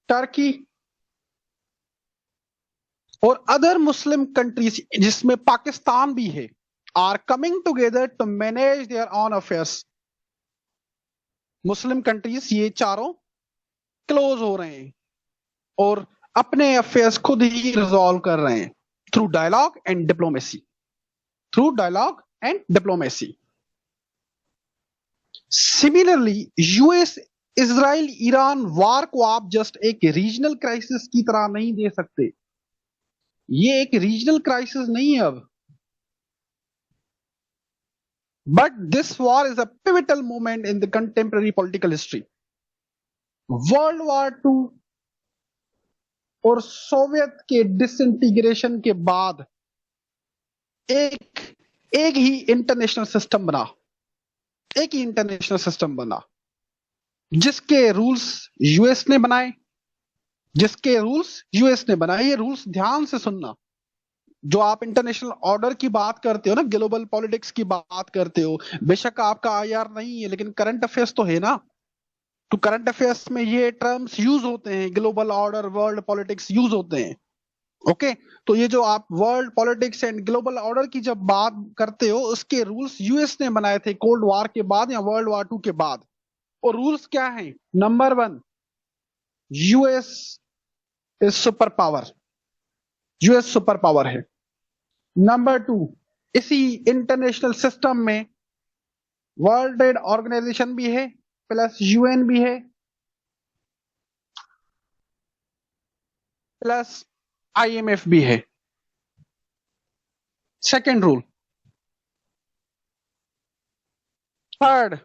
Turkey और other Muslim countries जिसमें पाकिस्तान भी है, are coming together to manage their own affairs. Muslim countries ये चारों क्लोज हो रहे हैं और अपने अफेयर्स खुद ही रिजॉल्व कर रहे हैं through dialogue and diplomacy, through dialogue and diplomacy. Similarly US Israel Iran war को आप जस्ट एक रीजनल क्राइसिस की तरह नहीं दे सकते। ये एक रीजनल क्राइसिस नहीं है अब, but this war is a pivotal moment in the contemporary political history. World war 2 और सोवियत के डिसइंटीग्रेशन के बाद एक एक ही इंटरनेशनल सिस्टम बना, एक ही इंटरनेशनल सिस्टम बना जिसके रूल्स यूएस ने बनाए, जिसके रूल्स यूएस ने बनाए। ये रूल्स ध्यान से सुनना। जो आप इंटरनेशनल ऑर्डर की बात करते हो ना, ग्लोबल पॉलिटिक्स की बात करते हो, बेशक आपका आईआर नहीं है लेकिन करंट अफेयर्स तो है ना। तो करंट अफेयर्स में ये टर्म्स यूज होते हैं, global order world politics use होते हैं। ओके, तो ये जो आप world politics and global order की जब बात करते हो, उसके रूल्स यूएस ने बनाए थे कोल्ड वॉर के बाद या वर्ल्ड वॉर 2 के बाद। और रूल्स क्या हैं? Number 1, US is super power, US super power है। नंबर 2, इसी इंटरनेशनल सिस्टम में वर्ल्ड ट्रेड ऑर्गेनाइजेशन भी है प्लस यूएन भी है प्लस आईएमएफ भी है। Second rule. Third,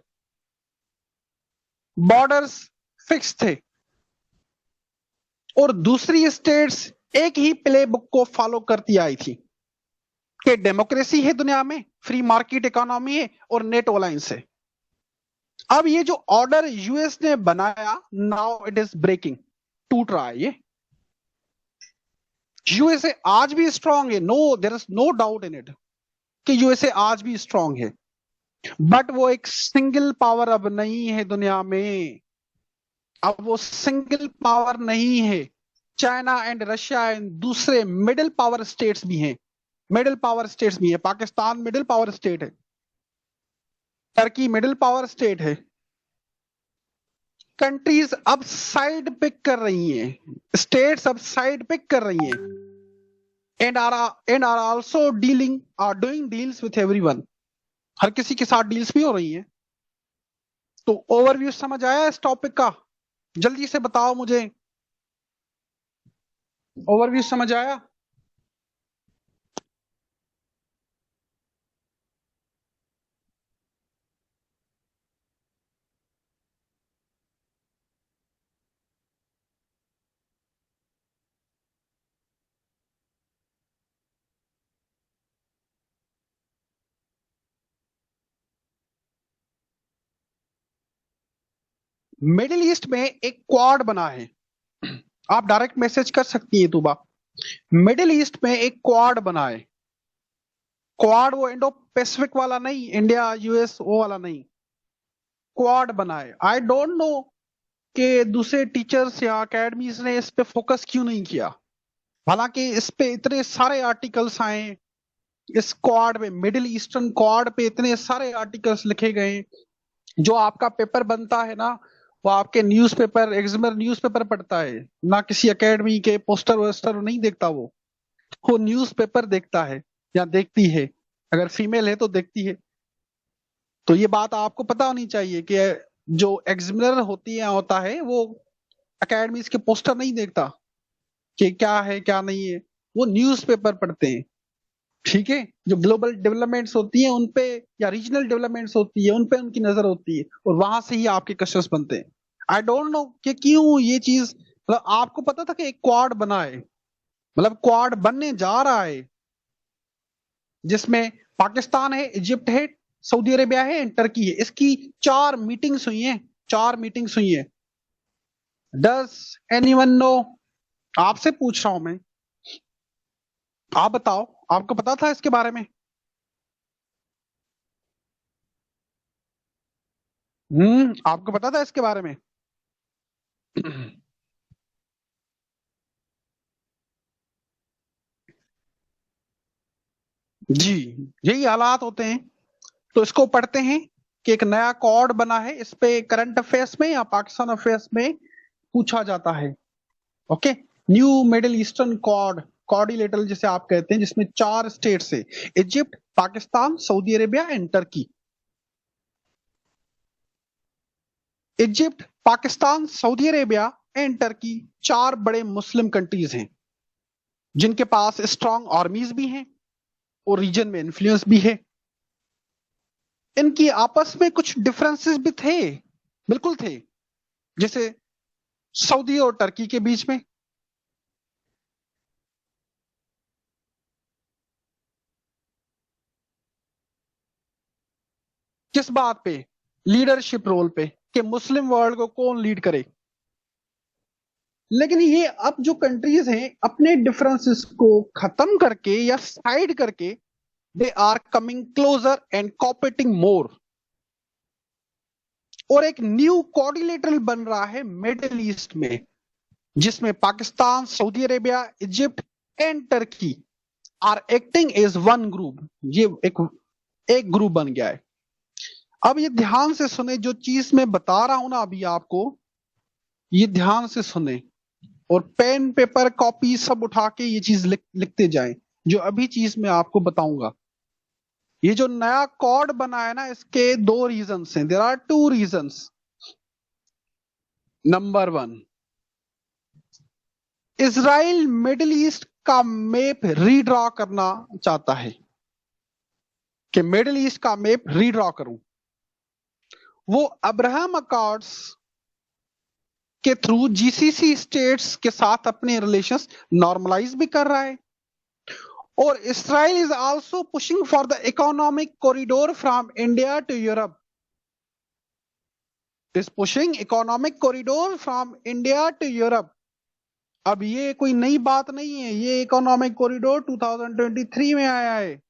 borders fix थे और दूसरी स्टेट्स एक ही प्ले बुक को फॉलो करती आई थी कि डेमोक्रेसी है दुनिया में, फ्री मार्केट इकोनॉमी है और नेटो अलायंस है। अब ये जो ऑर्डर यूएस ने बनाया, नाउ इट इज ब्रेकिंग, टूट रहा है ये। यूएसए आज भी स्ट्रांग है, no there is no doubt in it कि यूएसए आज भी स्ट्रांग है, बट वो एक सिंगल पावर अब नहीं है दुनिया में। अब वो सिंगल पावर नहीं है। चाइना एंड रशिया एंड दूसरे मिडिल पावर स्टेट्स भी हैं, मिडिल पावर स्टेट्स भी है। पाकिस्तान मिडिल पावर स्टेट है, टर्की मिडिल पावर स्टेट है। कंट्रीज अब साइड पिक कर रही हैं, स्टेट्स अब साइड पिक कर रही हैं and are also dealing or doing deals with everyone. हर किसी के साथ डील्स भी हो रही हैं। तो ओवरव्यू समझ आया इस टॉपिक का? जल्दी से बताओ मुझे, ओवरव्यू समझ आया? मिडिल ईस्ट में एक क्वाड बना है, आप डायरेक्ट मैसेज कर सकती है तुबा। मिडिल ईस्ट में एक क्वाड बना है। क्वाड वो इंडो पैसिफिक वाला नहीं, इंडिया यूएस वो वाला नहीं, क्वाड बना है। आई डोंट नो कि दूसरे टीचर्स या अकेडमीज ने इस पे फोकस क्यों नहीं किया। हालांकि इस पे इतने सारे आर्टिकल्स आए, इस क्वाड पे, मिडिल ईस्टर्न क्वाड पे इतने सारे आर्टिकल्स लिखे गए। जो आपका पेपर बनता है ना, वो आपके न्यूज़पेपर, एग्जामिनर न्यूज़पेपर पढ़ता है ना, किसी एकेडमी के पोस्टर वोस्टर नहीं देखता। वो न्यूज़पेपर देखता है या देखती है, अगर फीमेल है तो देखती है। तो ये बात आपको पता होनी चाहिए कि जो एग्जामिनर होती है होता है वो एकेडमीज के पोस्टर नहीं देखता कि क्या है क्या नहीं है, वो न्यूज़पेपर पढ़ते हैं। ठीक है, जो ग्लोबल डेवलपमेंट्स होती हैं उनपे या रीजनल डेवलपमेंट्स होती है उनपे उनकी नजर होती है और वहां से ही आपके क्वेश्चंस बनते हैं। आई डोंट नो कि क्यों ये चीज, मतलब आपको पता था कि एक क्वाड बना है, मतलब क्वाड बनने जा रहा है जिसमें पाकिस्तान है, इजिप्ट है, सऊदी अरेबिया है, टर्की है। इसकी 4 मीटिंग्स हुई हैं, 4 मीटिंग्स हुई हैं। Does anyone know? आपसे पूछ रहा हूं मैं, आप बताओ, आपको पता था इसके बारे में? आपको पता था इसके बारे में? जी, यही हालात होते हैं। तो इसको पढ़ते हैं कि एक नया कॉर्ड बना है, इस पे करंट अफेयर्स में या पाकिस्तान अफेयर्स में पूछा जाता है। Okay, new Middle Eastern quad, quadrilateral जिसे आप कहते हैं, जिसमें 4 स्टेट्स है, Egypt, Pakistan, Saudi Arabia and Turkey. Egypt, Pakistan, Saudi Arabia and Turkey 4 बड़े मुस्लिम कंट्रीज हैं, जिनके पास स्ट्रांग आर्मीज भी हैं और रीजन में इन्फ्लुएंस भी है। इनकी आपस में कुछ डिफरेंसेस भी थे, बिल्कुल थे, जैसे सऊदी और टर्की के बीच में। किस बात पे? लीडरशिप रोल पे, कि मुस्लिम वर्ल्ड को कौन लीड करे। लेकिन ये अब जो कंट्रीज हैं, अपने डिफरेंसेस को खत्म करके या साइड करके, they are coming closer and cooperating more. और एक न्यू कोऑर्डिनेटर बन रहा है मिडिल ईस्ट में, जिसमें Pakistan, Saudi Arabia, Egypt and Turkey are acting as one group. ये एक ग्रुप बन गया है। अब ये ध्यान से सुने, जो चीज मैं बता रहा हूं ना अभी आपको, ये ध्यान से सुने और पेन पेपर कॉपी सब उठा के ये चीज लिखते जाएं, जो अभी चीज मैं आपको बताऊंगा। ये जो नया कॉर्ड बना है ना, इसके 2 रीजंस हैं। There are 2 reasons. Number 1, Israel Middle East का मैप रीड्रॉ करना चाहता है, कि मिडिल ईस्ट का मैप रीड्रॉ करूं। वो अब्राहम अकॉर्ड्स के थ्रू जीसीसी स्टेट्स के साथ अपने रिलेशंस नॉर्मलाइज भी कर रहा है। और Israel is also pushing for the economic corridor from India to Europe. Is pushing economic corridor from India to Europe. अब ये कोई नई बात नहीं है, ये इकोनॉमिक कॉरिडोर 2023 में आया है,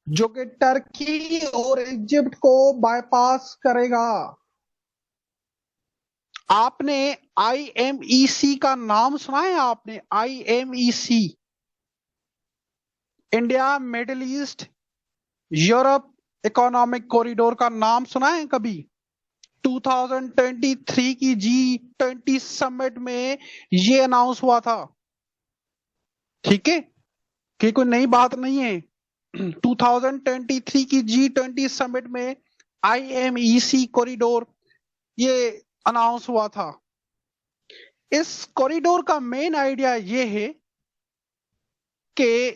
जो कि टर्की और इजिप्ट को बाईपास करेगा। आपने आईएमईसी का नाम सुना है? आपने IMEC, India middle east Europe economic corridor का नाम सुना है कभी? 2023 की G20 समिट में ये अनाउंस हुआ था। ठीक है, कि कोई नई बात नहीं है। 2023 की G20 समिट में आईएमईसी कॉरिडोर ये अनाउंस हुआ था। इस कॉरिडोर का मेन आइडिया ये है कि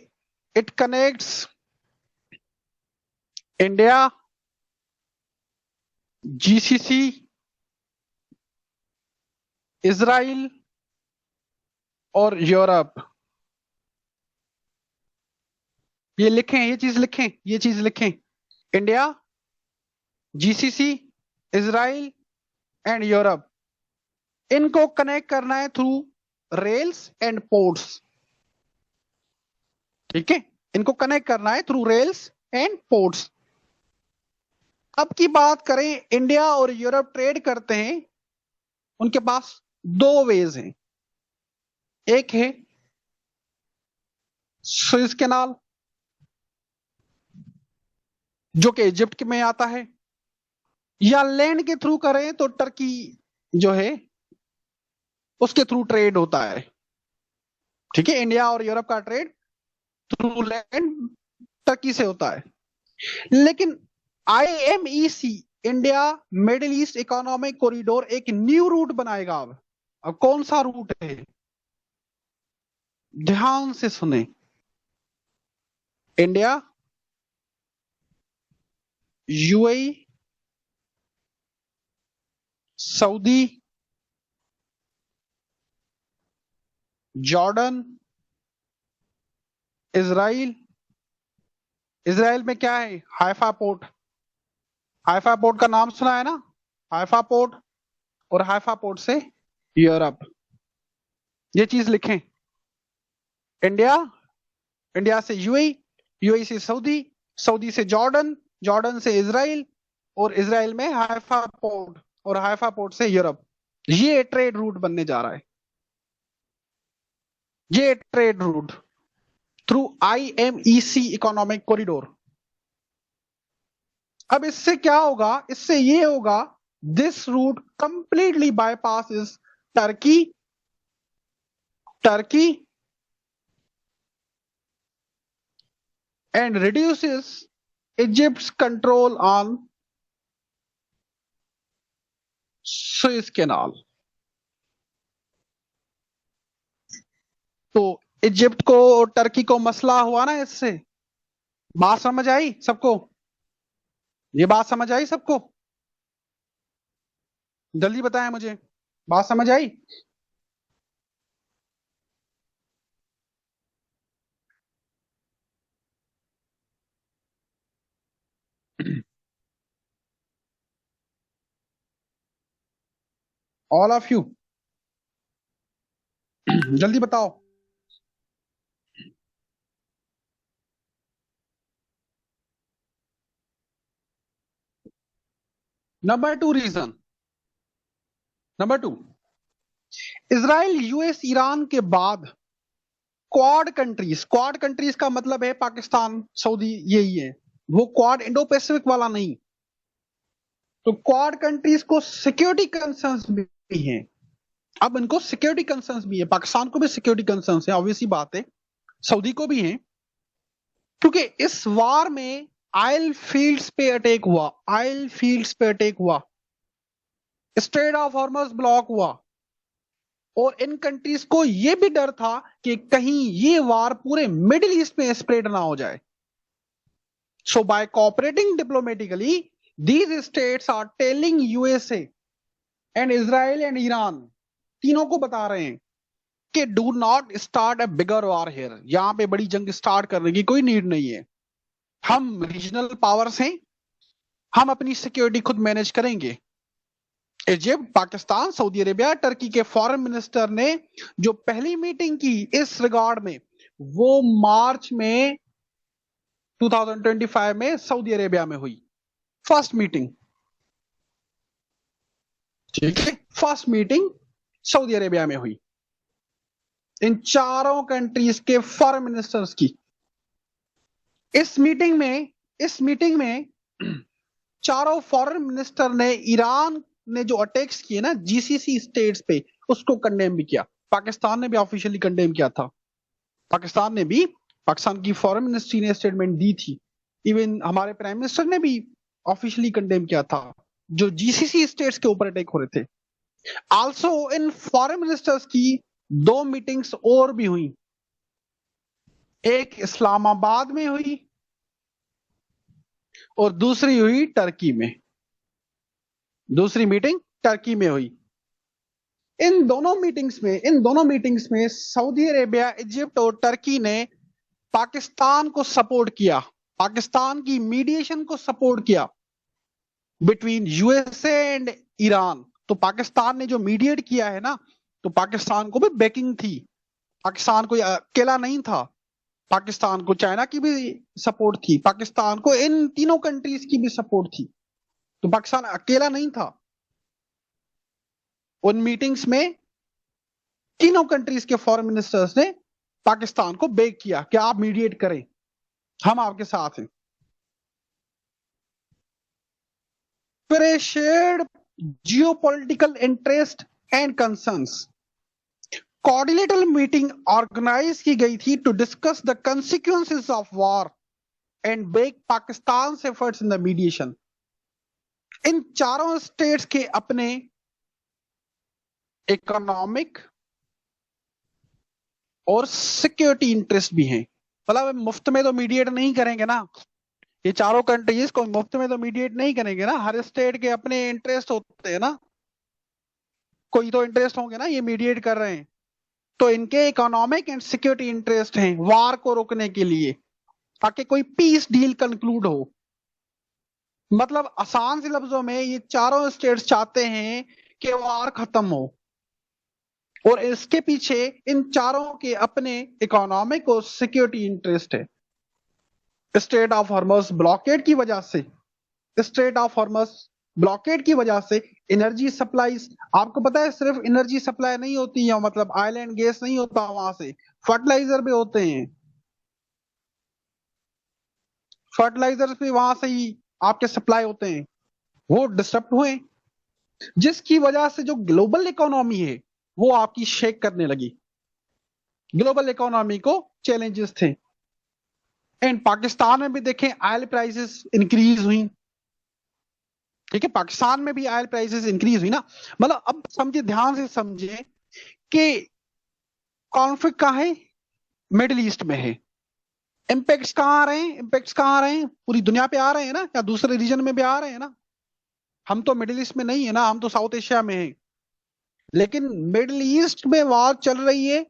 it connects India, GCC, Israel और यूरोप। ये लिखें, ये चीज लिखें, ये चीज लिखें। India, GCC, Israel and Europe, इनको कनेक्ट करना है थ्रू रेल्स एंड पोर्ट्स। ठीक है, इनको कनेक्ट करना है थ्रू रेल्स एंड पोर्ट्स। अब की बात करें, इंडिया और यूरोप ट्रेड करते हैं, उनके पास 2 वेज हैं। एक है सुएज कैनाल, जो कि इजिप्ट में आता है, या लैंड के थ्रू करें तो टर्की जो है उसके थ्रू ट्रेड होता है। ठीक है, इंडिया और यूरोप का ट्रेड थ्रू लैंड टर्की से होता है। लेकिन IMEC, India middle east economic corridor, एक न्यू रूट बनाएगा। अब कौन सा रूट है? ध्यान से सुने। India, UAE, Saudi, Jordan, Israel. Israel में क्या है? Haifa port. हाइफा पोर्ट का नाम सुना है ना? हाइफा पोर्ट, और हाइफा पोर्ट से यूरोप। ये चीज लिखें। इंडिया, इंडिया से यूएई, यूएई से सऊदी, सऊदी से जॉर्डन, जॉर्डन से इजराइल, और इजराइल में हाइफा पोर्ट, और हाइफा पोर्ट से यूरोप। ये ट्रेड रूट बनने जा रहा है, ये trade route. Through IMEC economic corridor. अब इससे क्या होगा, इससे ये होगा, this route completely bypass Turkey Turkey and reduces Egypt's control on Suez Canal। तो इजिप्ट को और टर्की को मसला हुआ ना इससे। बात समझ आई सबको? ये बात समझ आई सबको? जल्दी बताएं मुझे, बात समझ आई? ऑल ऑफ यू जल्दी बताओ। Number 2 reason, number 2, Israel, US, Iran के बाद क्वाड कंट्रीज का मतलब है पाकिस्तान, सऊदी, यही है। वो क्वाड इंडो पैसिफिक वाला नहीं। तो क्वाड कंट्रीज को सिक्योरिटी कंसर्न्स भी हैं। अब इनको सिक्योरिटी कंसर्न्स भी है, पाकिस्तान को भी सिक्योरिटी कंसर्न्स है, ऑब्वियसली बात है, सऊदी को भी है, क्योंकि इस वार में ऑयल फील्ड्स पे अटैक हुआ, ऑयल फील्ड्स पे अटैक हुआ, स्ट्रेट ऑफ हॉर्मज ब्लॉक हुआ, और इन कंट्रीज को यह भी डर था कि कहीं ये वार पूरे मिडिल ईस्ट में स्प्रेड ना हो जाए। So by cooperating diplomatically, these states are telling USA and Israel and Iran, तीनों को बता रहे हैं कि do not start a bigger war here. यहां पे बड़ी जंग स्टार्ट करने की कोई नीड नहीं है। हम रीजनल पावर्स हैं, हम अपनी सिक्योरिटी खुद मैनेज करेंगे। Egypt, Pakistan, Saudi Arabia, Turkey के फॉरेन मिनिस्टर ने जो पहली मीटिंग की इस रिगार्ड में, वो मार्च में 2025 में सऊदी अरेबिया में हुई, फर्स्ट मीटिंग। ठीक है, फर्स्ट मीटिंग सऊदी अरेबिया में हुई इन चारों कंट्रीज के फॉरेन मिनिस्टर्स की। इस मीटिंग में चारों फॉरेन मिनिस्टर ने ईरान ने जो अटैक्स किए ना जीसीसी स्टेट्स पे, उसको कंडेम भी किया। पाकिस्तान ने भी ऑफिशियली कंडेम किया था। पाकिस्तान की फॉरेन मिनिस्ट्री ने स्टेटमेंट दी थी। इवन हमारे प्राइम मिनिस्टर ने भी ऑफिशियली कंडेम किया था जो जीसीसी स्टेट्स के ऊपर अटैक हो रहे थे। आल्सो इन फॉरेन मिनिस्टर्स की 2 मीटिंग्स और भी हुई, एक इस्लामाबाद में हुई और दूसरी हुई टर्की में। दूसरी मीटिंग टर्की में हुई। इन दोनों मीटिंग्स में सऊदी अरेबिया, इजिप्ट और टर्की ने पाकिस्तान को सपोर्ट किया, पाकिस्तान की मीडिएशन को सपोर्ट किया बिटवीन यूएसए एंड ईरान। तो पाकिस्तान ने जो मीडिएट किया है ना, तो पाकिस्तान को भी बैकिंग थी, पाकिस्तान को अकेला नहीं था, पाकिस्तान को चाइना की भी सपोर्ट थी, पाकिस्तान को इन तीनों कंट्रीज की भी सपोर्ट थी। तो पाकिस्तान अकेला नहीं था। उन मीटिंग्स में तीनों कंट्रीज के फॉरेन मिनिस्टर्स ने पाकिस्तान को बेग किया कि आप मीडिएट करें, हम आपके साथ हैं। फिर a shared geopolitical interest and concerns, coordinator meeting organise की गई थी to discuss the consequences of war and बेग Pakistan efforts in the mediation. इन चारों स्टेट्स के अपने इकोनॉमिक और सिक्योरिटी इंटरेस्ट भी हैं। मतलब मुफ्त में तो मीडिएट नहीं करेंगे ना, ये चारों कंट्रीज को मुफ्त में तो मीडिएट नहीं करेंगे ना, हर स्टेट के अपने इंटरेस्ट होते हैं ना, कोई तो इंटरेस्ट होंगे ना, ये मीडिएट कर रहे हैं। तो इनके इकोनॉमिक एंड सिक्योरिटी इंटरेस्ट हैं वार को रोकने के लिए, ताकि कोई पीस डील कंक्लूड हो। मतलब आसान से लफ्जों में ये चारों स्टेट्स चाहते हैं कि वार खत्म हो, और इसके पीछे इन चारों के अपने इकोनॉमिक और सिक्योरिटी इंटरेस्ट है। स्ट्रेट ऑफ हॉर्मज ब्लॉकेड की वजह से, स्ट्रेट ऑफ हॉर्मज ब्लॉकेड की वजह से एनर्जी सप्लाईज, आपको पता है सिर्फ एनर्जी सप्लाई नहीं होती है, मतलब ऑयल एंड गैस नहीं होता, वहां से फर्टिलाइजर भी होते हैं, फर्टिलाइजर्स भी वहां से ही आपके सप्लाई होते हैं, वो डिस्टर्ब हुए, जिसकी वजह से जो ग्लोबल इकोनॉमी है वो आपकी शेक करने लगी। ग्लोबल इकोनॉमी को चैलेंजेस थे। एंड पाकिस्तान में भी देखें ऑयल प्राइसेस इंक्रीज हुई। ठीक है, पाकिस्तान में भी ऑयल प्राइसेस इंक्रीज हुई ना। मतलब अब समझे, ध्यान से समझे कि कॉन्फ्लिक्ट कहां है, मिडिल ईस्ट में है। इम्पैक्ट्स कहां आ रहे हैं, इम्पैक्ट्स कहां आ रहे हैं, पूरी दुनिया पे आ रहे हैं ना, या दूसरे रीजन में भी आ रहे हैं ना। हम तो मिडिल ईस्ट में नहीं है ना, हम तो साउथ एशिया में है। लेकिन मिडिल ईस्ट में वॉर चल रही है,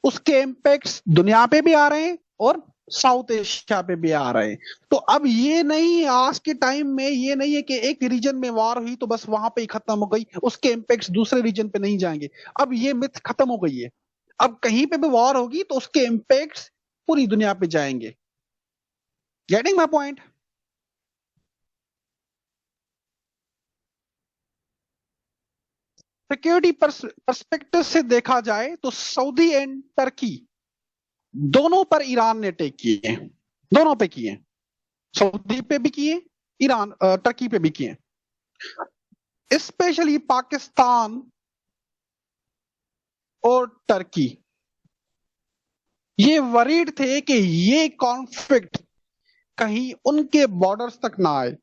उसके इम्पैक्ट्स दुनिया पे भी आ रहे हैं और साउथ एशिया पे भी आ रहे हैं। तो अब ये नहीं, आज के टाइम में ये नहीं है कि एक रीजन में वॉर हुई तो बस वहां पे ही खत्म हो गई, उसके इम्पैक्ट्स दूसरे रीजन पे नहीं जाएंगे। अब ये मिथ खत्म हो गई है। अब कहीं पे भी वॉर होगी तो उसके इम्पैक्ट्स पूरी दुनिया पे जाएंगे। Getting my point? Security perspective से देखा जाए तो सऊदी एंड टर्की दोनों पर ईरान ने अटैक किए हैं, दोनों पे किए हैं। सऊदी पे भी किए, ईरान टर्की पे भी किए। स्पेशली पाकिस्तान और टर्की ये वरीड थे कि ये कॉन्फ्लिक्ट कहीं उनके बॉर्डर्स तक ना आए।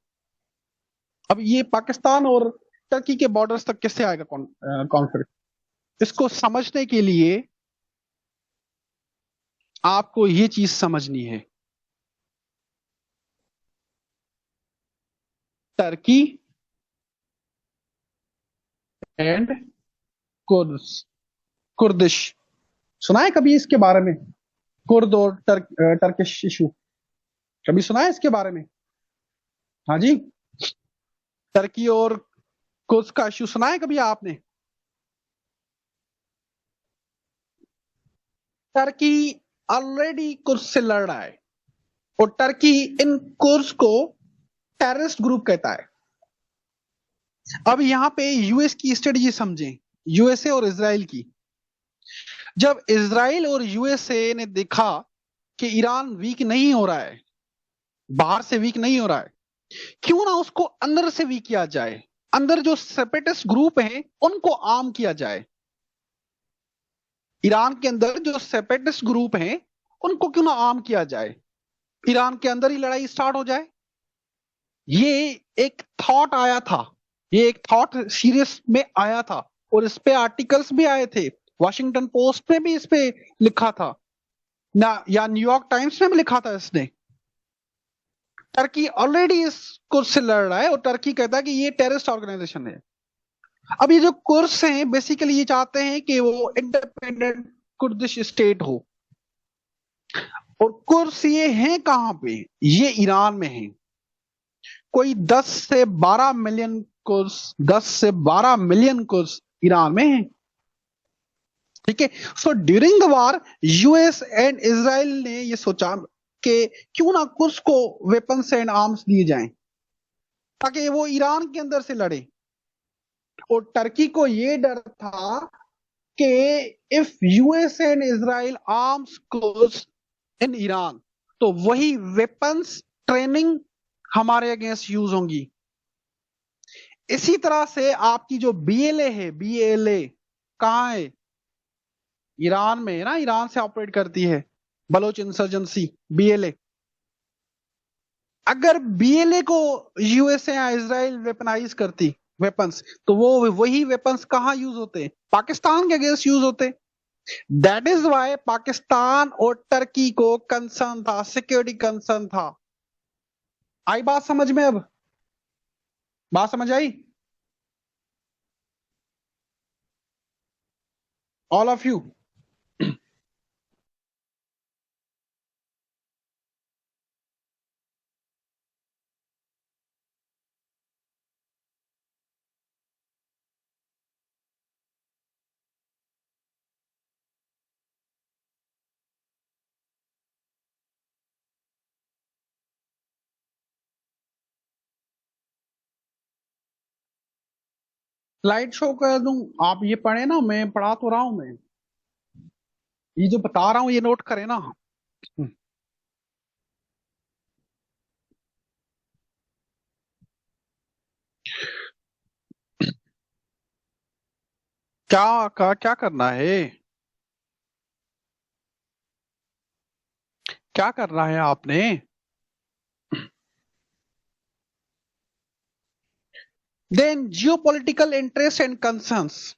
अब ये पाकिस्तान और टर्की के बॉर्डर्स तक कैसे आएगा कॉन्फ्लिक्ट? इसको समझने के लिए आपको ये चीज समझनी है। टर्की एंड कुर्स कुर्दिश, सुना है कभी इसके बारे में? कुर्द और टर्किश इशू कभी सुना है इसके बारे में? हाँ जी, टर्की और कुर्द का इशू सुना है कभी आपने? टर्की ऑलरेडी कुर्द से लड़ रहा है और टर्की इन कुर्द को टेररिस्ट ग्रुप कहता है। अब यहां पे यूएस की स्ट्रेटजी समझें, यूएसए और इसराइल की। जब इसराइल और यूएसए ने देखा कि ईरान वीक नहीं हो रहा है, बाहर से वीक नहीं हो रहा है, क्यों ना उसको अंदर से वीक किया जाए, अंदर जो सेपरेटिस्ट ग्रुप हैं उनको आर्म किया जाए। ईरान के अंदर जो सेपरेटिस्ट ग्रुप हैं उनको क्यों ना आर्म किया जाए, ईरान के अंदर ही लड़ाई स्टार्ट हो जाए। ये एक थॉट आया था, ये एक थॉट सीरियस में आया था और इस पे आर्टिकल्स भी आए थे। वॉशिंगटन पोस्ट में भी इस पे लिखा था ना, या न्यूयॉर्क टाइम्स में भी लिखा था इसने। टर्की ऑलरेडी इस कुर्स से लड़ रहा है और टर्की कहता है कि ये टेररिस्ट ऑर्गेनाइजेशन है। अब ये जो कुर्स हैं बेसिकली ये चाहते हैं कि वो इंडिपेंडेंट कुर्दिश स्टेट हो। और कुर्स ये हैं कहां पे? ये ईरान में है। कोई 10 से 12 मिलियन कुर्स, 10 से 12 मिलियन कुर्स ईरान में है। ठीक है, so during the war US and Israel ने ये सोचा कि क्यों ना कुर्स को वेपन्स एंड आर्म्स दिए जाएं ताकि वो ईरान के अंदर से लड़े। और टर्की को ये डर था कि if US and Israel arms कुर्स इन ईरान तो वही वेपन्स ट्रेनिंग हमारे अगेंस्ट यूज होंगी। इसी तरह से आपकी जो बीएलए है, बीएलए कहां है? ईरान में है ना, ईरान से ऑपरेट करती है बलोच इंसर्जेंसी, बीएलए। अगर बीएलए को यूएसए या इसराइल वेपनाइज करती वेपन्स तो वो वही वेपन्स कहां यूज होते? पाकिस्तान के अगेंस्ट यूज होते। दैट इज वाई पाकिस्तान और टर्की को कंसर्न था, सिक्योरिटी कंसर्न था। आई बात समझ में? अब बात समझ आई? All of you? Slide show कर दूं? आप ये पढ़े ना, मैं पढ़ा तो रहा हूं। मैं ये जो बता रहा हूं ये नोट करें ना। क्या करना है? क्या करना है आपने? Then geopolitical interest and concerns.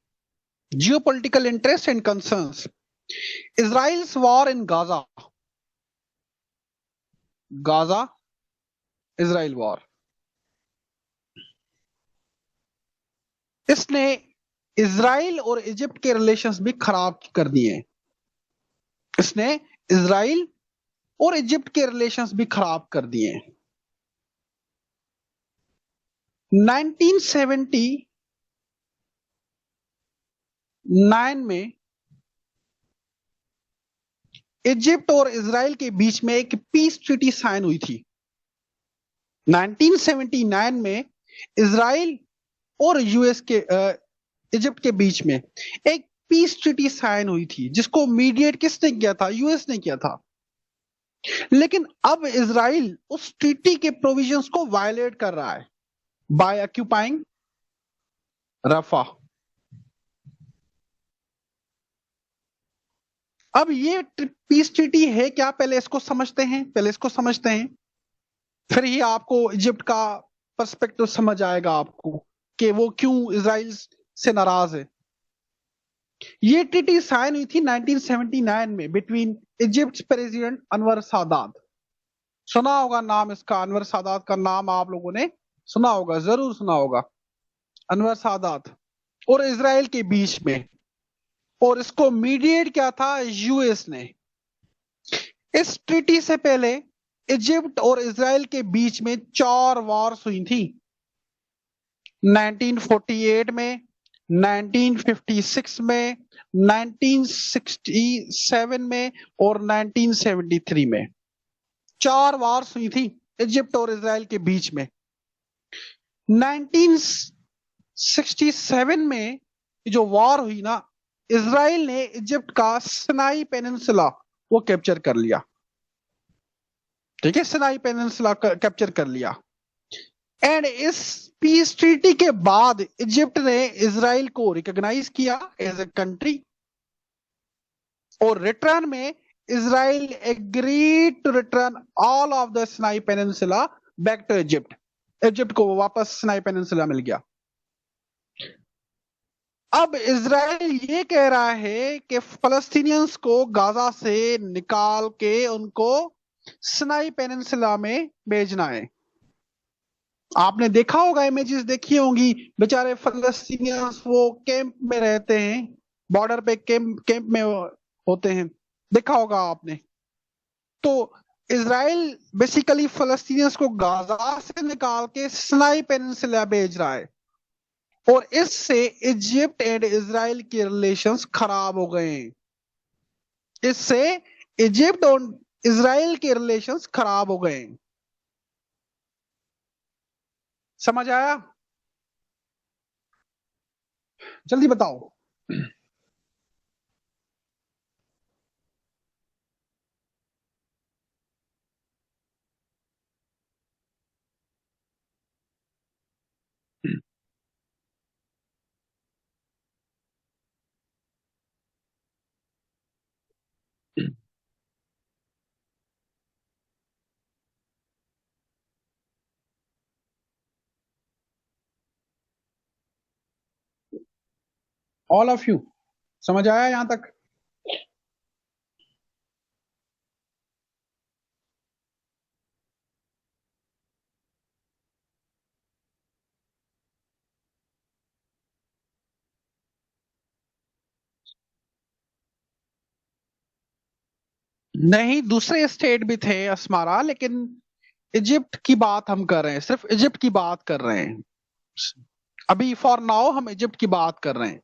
Israel's war in Gaza, Israel war. इसने इसराइल और इजिप्ट के रिलेशंस भी खराब कर दिए। इसने इसराइल और इजिप्ट के रिलेशंस भी खराब कर दिए। 1979 में इजिप्ट और इसराइल के बीच में एक पीस ट्रीटी साइन हुई थी। 1979 में इसराइल और यूएस के इजिप्ट के बीच में एक पीस ट्रीटी साइन हुई थी, जिसको मीडिएट किसने किया था? यूएस ने किया था। लेकिन अब इसराइल उस ट्रीटी के प्रोविजंस को वायलेट कर रहा है बाय ऑक्यूपाइंग रफा। अब ये पीस ट्रीटी है क्या? पहले इसको समझते हैं, फिर ही आपको इजिप्ट का पर्सपेक्टिव समझ आएगा आपको कि वो क्यों इसराइल से नाराज है। ये ट्रीटी साइन हुई थी 1979 में between Egypt president Anwar Sadat. सुना होगा नाम इसका, अनवर सादात का नाम आप लोगों ने सुना होगा, जरूर सुना होगा, अनवर सादात और इसराइल के बीच में। और इसको मीडिएट क्या था? यूएस ने। इस ट्रीटी से पहले इजिप्ट और इसराइल के बीच में 4 वॉर्स हुई थी। 1948 में, 1956 में, 1967 में और 1973 में 4 वॉर्स हुई थी इजिप्ट और इसराइल के बीच में। 1967 में जो वॉर हुई ना, इसराइल ने इजिप्ट का सिनाई पेनिनसुला वो कैप्चर कर लिया। ठीक है, सिनाई पेनिनसुला कैप्चर कर लिया। एंड इस पीस ट्रीटी के बाद इजिप्ट ने इसराइल को रिकॉग्नाइज किया एज ए कंट्री, और रिटर्न में Israel agreed to return all of the Sinai peninsula back to Egypt. Egypt को वापस सिनाई पेनिनसुला मिल गया। अब इसराइल ये कह रहा है कि फलस्तीनियंस को गाजा से निकाल के उनको सिनाई पेनिनसुला में भेजना है। आपने देखा होगा, इमेजेस देखी होंगी, बेचारे फलस्तीनियंस वो कैंप में रहते हैं, बॉर्डर पे कैंप में होते हैं, देखा होगा आपने। तो इसराइल बेसिकली फलस्तीनियंस को गाजा से निकाल के सिनाई पेनिनसुला भेज रहा है, और इससे इजिप्ट एंड इसराइल के रिलेशंस खराब हो गए हैं। इससे इजिप्ट और इसराइल के रिलेशंस खराब हो गए हैं। समझ आया? जल्दी बताओ। ऑल ऑफ यू, समझ आया यहां तक? नहीं, दूसरे स्टेट भी थे अस्मारा, लेकिन इजिप्ट की बात हम कर रहे हैं, सिर्फ इजिप्ट की बात कर रहे हैं अभी। फॉर नाउ हम इजिप्ट की बात कर रहे हैं,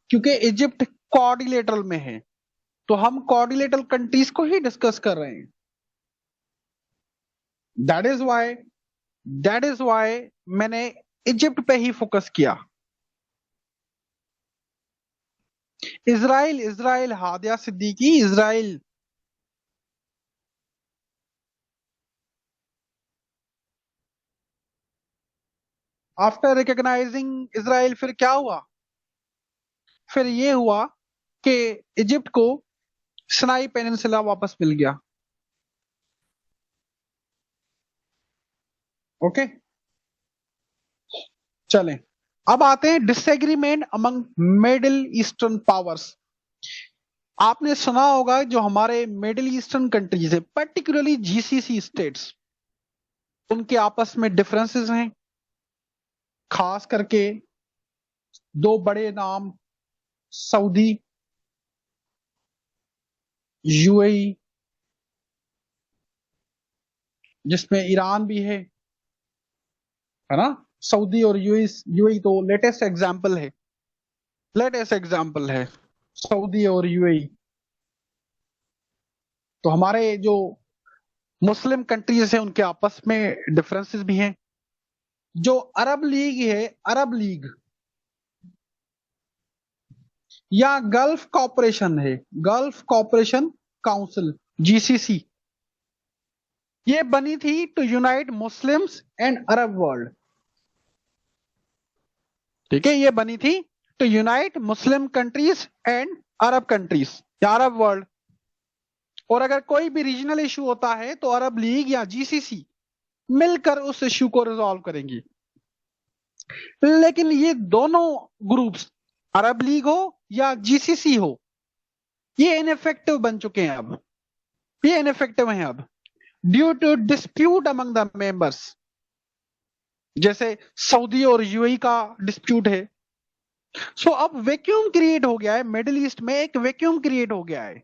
क्योंकि इजिप्ट कोऑर्डिनेटर में है, तो हम कोऑर्डिनेटर कंट्रीज को ही डिस्कस कर रहे हैं। दैट इज वाई मैंने इजिप्ट पे ही फोकस किया। Israel Hadiya Siddiqui, Israel. After recognising Israel फिर क्या हुआ? फिर ये हुआ कि इजिप्ट को सिनाई पेनिनसुला वापस मिल गया। ओके, चलें, अब आते हैं disagreement among middle eastern powers. आपने सुना होगा जो हमारे मिडिल ईस्टर्न कंट्रीज है, पर्टिकुलरली जीसीसी स्टेट्स, उनके आपस में डिफरेंसेस हैं। खास करके दो बड़े नाम, सऊदी, यूएई, जिसमें ईरान भी है ना। सऊदी और यूएई, यूएई तो लेटेस्ट एग्जांपल है, लेटेस्ट एग्जांपल है सऊदी और यूएई। तो हमारे जो मुस्लिम कंट्रीज हैं उनके आपस में डिफरेंसेस भी हैं। जो अरब लीग है, अरब लीग या गल्फ कॉपरेशन है, गल्फ कॉपरेशन काउंसिल, जीसीसी, ये बनी थी to unite Muslims and Arab world. ठीक है, ये बनी थी to unite Muslim countries and Arab countries या अरब वर्ल्ड। और अगर कोई भी रीजनल इशू होता है तो अरब लीग या जीसीसी मिलकर उस इशू को रिजॉल्व करेंगी। लेकिन ये दोनों ग्रुप्स, अरब लीग हो या जीसीसी हो, ये इनइफेक्टिव बन चुके हैं अब, ये इनइफेक्टिव हैं अब due to dispute among the members. जैसे सऊदी और यूएई का डिस्प्यूट है। सो अब वैक्यूम क्रिएट हो गया है, मिडिल ईस्ट में एक वैक्यूम क्रिएट हो गया है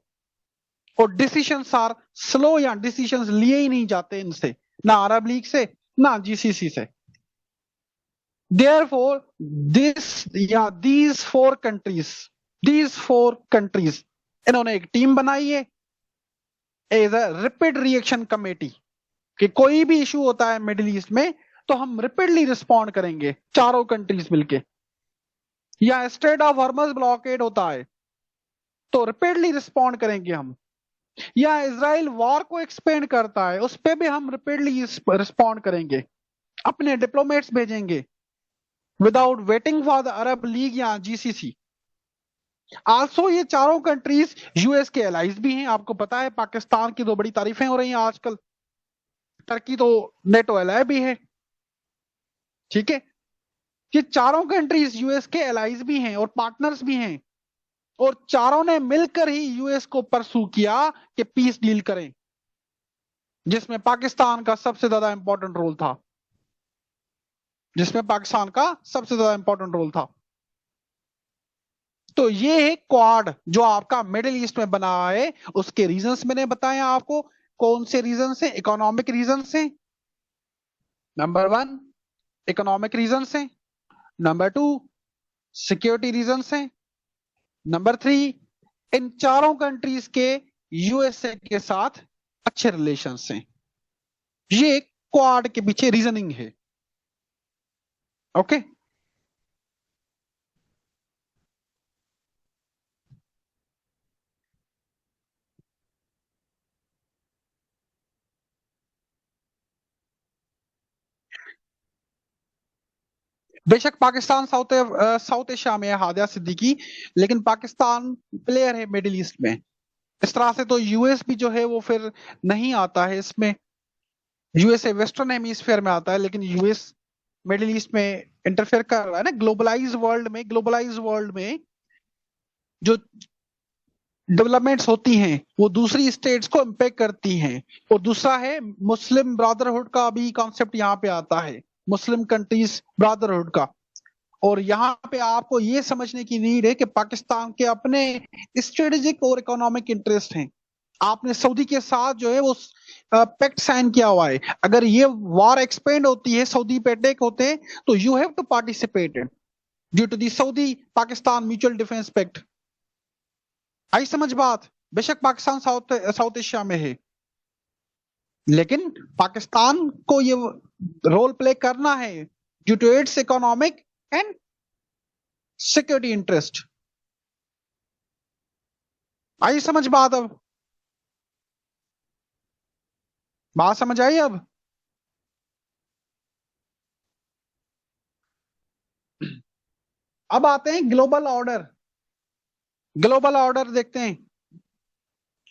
और डिसीजंस आर स्लो, या डिसीजंस लिए ही नहीं जाते इनसे, ना अरब लीग से ना जीसीसी से। Therefore, these four countries, इन्होंने एक टीम बनाई है as a rapid reaction committee कि कोई भी इशू होता है मिडिल ईस्ट में तो हम रैपिडली रिस्पॉन्ड करेंगे, चारों कंट्रीज मिलके। या स्ट्रेट ऑफ हॉर्मज ब्लॉकेड होता है तो रैपिडली रिस्पॉन्ड करेंगे हम। या इजराइल वॉर को एक्सपेंड करता है, उस पर भी हम रैपिडली रिस्पॉन्ड करेंगे, अपने डिप्लोमेट्स भेजेंगे without waiting for the Arab League या जीसीसी। आल्सो ये चारों कंट्रीज यूएस के एलाइज भी हैं। आपको पता है पाकिस्तान की तो बड़ी तारीफें हो रही हैं आजकल, टर्की तो नेटो एलाई भी है। ठीक है, ये चारों कंट्रीज यूएस के एलाइज भी हैं और पार्टनर्स भी हैं, और चारों ने मिलकर ही यूएस को परसू किया कि पीस डील करें, जिसमें पाकिस्तान का सबसे ज्यादा इंपॉर्टेंट रोल था, जिसमें पाकिस्तान का सबसे ज्यादा इंपॉर्टेंट रोल था। तो ये है क्वाड जो आपका मिडिल ईस्ट में बना है। उसके रीजंस मैंने बताए आपको, कौन से रीजन से, इकोनॉमिक रीजन से, नंबर 1 इकोनॉमिक रीजन से, नंबर 2 सिक्योरिटी रीजन से, नंबर 3 इन चारों कंट्रीज के यूएसए के साथ अच्छे रिलेशन से। ये क्वाड के पीछे रीजनिंग है। ओके, बेशक पाकिस्तान साउथ एशिया में है, हादिया सिद्दीकी, लेकिन पाकिस्तान प्लेयर है मिडिल ईस्ट में। इस तरह से तो यूएस भी जो है वो फिर नहीं आता है इसमें। यूएसए वेस्टर्न हेमिस्फीयर में आता है, लेकिन यूएस मिडिल ईस्ट में इंटरफेयर कर रहा है ना। ग्लोबलाइज वर्ल्ड में, ग्लोबलाइज वर्ल्ड में जो डेवलपमेंट्स होती हैं वो दूसरी स्टेट्स को इम्पेक्ट करती हैं। और दूसरा है मुस्लिम ब्रदरहुड का भी कॉन्सेप्ट यहाँ पे आता है, मुस्लिम कंट्रीज ब्रदरहुड का। और यहाँ पे आपको ये समझने की नीड है कि पाकिस्तान के अपने स्ट्रेटेजिक और इकोनॉमिक इंटरेस्ट हैं। आपने सऊदी के साथ जो है वो पैक्ट साइन किया हुआ है। अगर ये वॉर एक्सपेंड होती है, सऊदी पे अटैक होते हैं, तो you have to participate due to the Saudi Pakistan mutual defence pact. आई समझ बात? बेशक पाकिस्तान साउथ साउथ एशिया में है, लेकिन पाकिस्तान को ये रोल प्ले करना है due to its economic and security interest. आई समझ बात? अब बात समझ आई अब? अब आते हैं ग्लोबल ऑर्डर। ग्लोबल ऑर्डर देखते हैं,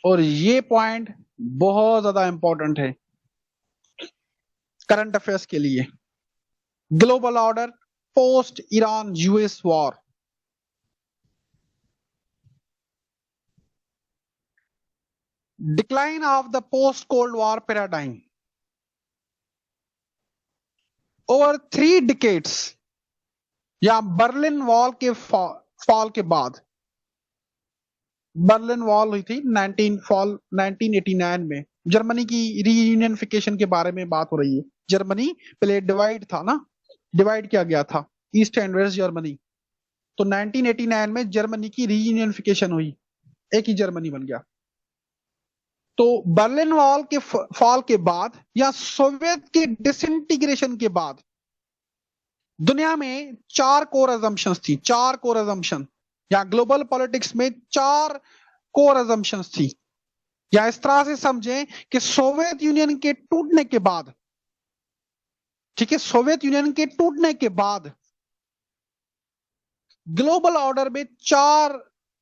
और ये पॉइंट बहुत ज्यादा इंपॉर्टेंट है करंट अफेयर्स के लिए। Global order post Iran US war. Decline of the post cold war paradigm. Over 3 decades, या बर्लिन वॉल के फॉल के बाद, बर्लिन वॉल हुई थी 1989 में, जर्मनी की रीयूनियनिफिकेशन के बारे में बात हो रही है। जर्मनी पहले डिवाइड था ना, डिवाइड किया गया था ईस्ट एंड वेस्ट जर्मनी। तो 1989 में जर्मनी की रीयूनियनिफिकेशन हुई, एक ही जर्मनी बन गया। तो बर्लिन वॉल के फॉल के बाद या सोवियत के डिसइंटीग्रेशन के बाद दुनिया में 4 कोर अजम्पशंस थी, 4 कोर अजम्पशन, या ग्लोबल पॉलिटिक्स में 4 कोर अजम्पशंस थी। या इस तरह से समझें कि सोवियत यूनियन के टूटने के बाद, ठीक है, सोवियत यूनियन के टूटने के बाद ग्लोबल ऑर्डर में 4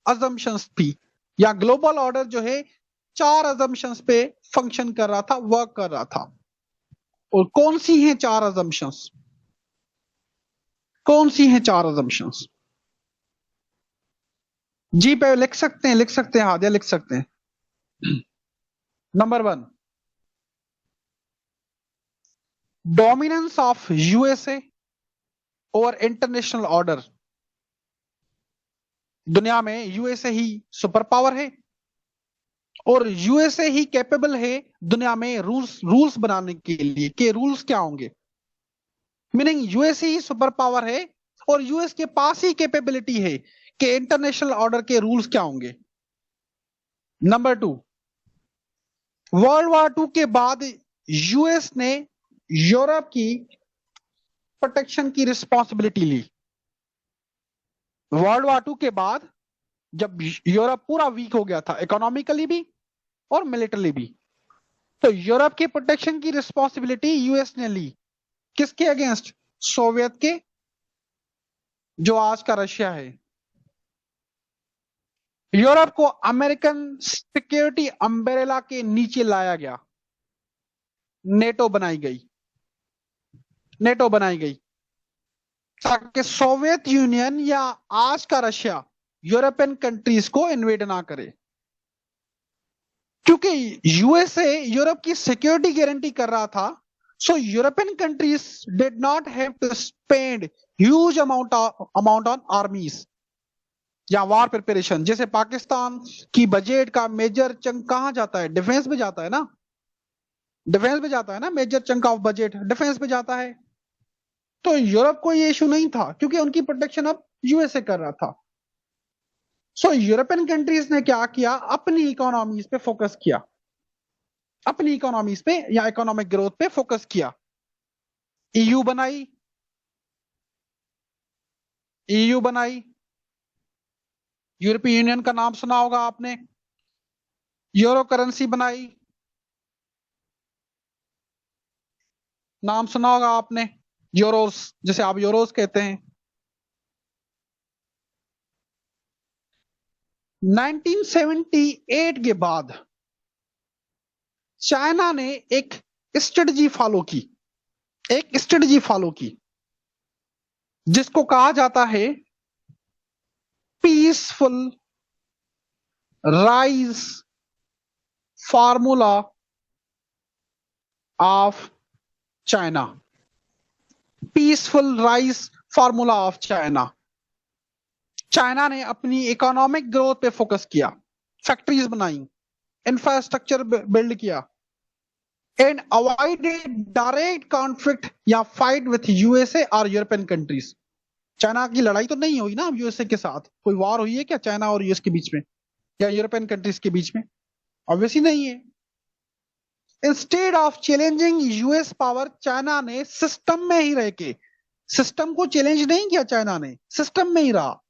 अजम्पशंस थी, या ग्लोबल ऑर्डर जो है 4 अजम्पशंस पे फंक्शन कर रहा था, वर्क कर रहा था। और कौन सी हैं 4 अजम्पशंस? कौन सी हैं 4 अजम्पशंस? जी पे लिख सकते हैं, लिख सकते हैं, हादिया लिख सकते हैं। Number 1, dominance of USA over international order. दुनिया में यूएसए ही सुपर पावर है, और यूएसए ही कैपेबल है दुनिया में रूल्स बनाने के लिए। के रूल्स क्या होंगे? मीनिंग यूएसए ही सुपर पावर है, और यूएस के पास ही कैपेबिलिटी है कि इंटरनेशनल ऑर्डर के रूल्स क्या होंगे। नंबर 2, वर्ल्ड वॉर 2 के बाद यूएस ने यूरोप की प्रोटेक्शन की रिस्पॉन्सिबिलिटी ली। वर्ल्ड वॉर 2 के बाद जब यूरोप पूरा वीक हो गया था, इकोनॉमिकली भी और मिलिटरी भी, तो यूरोप की प्रोटेक्शन की रिस्पॉन्सिबिलिटी यूएस ने ली। किसके अगेंस्ट? सोवियत के, जो आज का रशिया है। यूरोप को अमेरिकन सिक्योरिटी अम्ब्रेला के नीचे लाया गया, नेटो बनाई गई, नेटो बनाई गई, ताकि सोवियत यूनियन या आज का रशिया यूरोपियन कंट्रीज को इन्वेड ना करे। क्योंकि यूएसए यूरोप की सिक्योरिटी गारंटी कर रहा था, so European countries did not have to spend huge amount on armies या वॉर प्रिपरेशन। जैसे पाकिस्तान की बजट का मेजर चंक कहां जाता है? डिफेंस में जाता है ना, डिफेंस में जाता है ना, major chunk of budget defence में जाता है। तो यूरोप को ये इशू नहीं था, क्योंकि उनकी प्रोटेक्शन अब यूएसए कर रहा था। सो यूरोपियन कंट्रीज ने क्या किया? अपनी इकोनॉमीज पे फोकस किया, अपनी इकोनॉमीज पे या इकोनॉमिक ग्रोथ पे फोकस किया। ईयू बनाई, ईयू बनाई, यूरोपीय यूनियन का नाम सुना होगा आपने। यूरो करेंसी बनाई, नाम सुना होगा आपने, यूरोस, जिसे आप यूरोस कहते हैं। 1978 के बाद चाइना ने एक स्ट्रेटजी फॉलो की, एक स्ट्रेटजी फॉलो की, जिसको कहा जाता है peaceful rise formula of China. Peaceful rise formula of China. China ने अपनी इकोनॉमिक ग्रोथ पे फोकस किया, फैक्ट्रीज बनाई, इंफ्रास्ट्रक्चर बिल्ड किया, एंड अवॉइडेड डायरेक्ट कॉन्फ्लिक्ट या फाइट विथ यूएसए और यूरोपियन कंट्रीज। चाइना की लड़ाई तो नहीं हुई ना यूएसए के साथ, कोई वॉर हुई है क्या चाइना और यूएस के बीच में या यूरोपियन कंट्रीज के बीच में? ऑब्वियसली नहीं है। Instead of challenging US power, China ने सिस्टम में ही रह के, सिस्टम को चैलेंज नहीं किया चाइना ने, सिस्टम में ही रहा।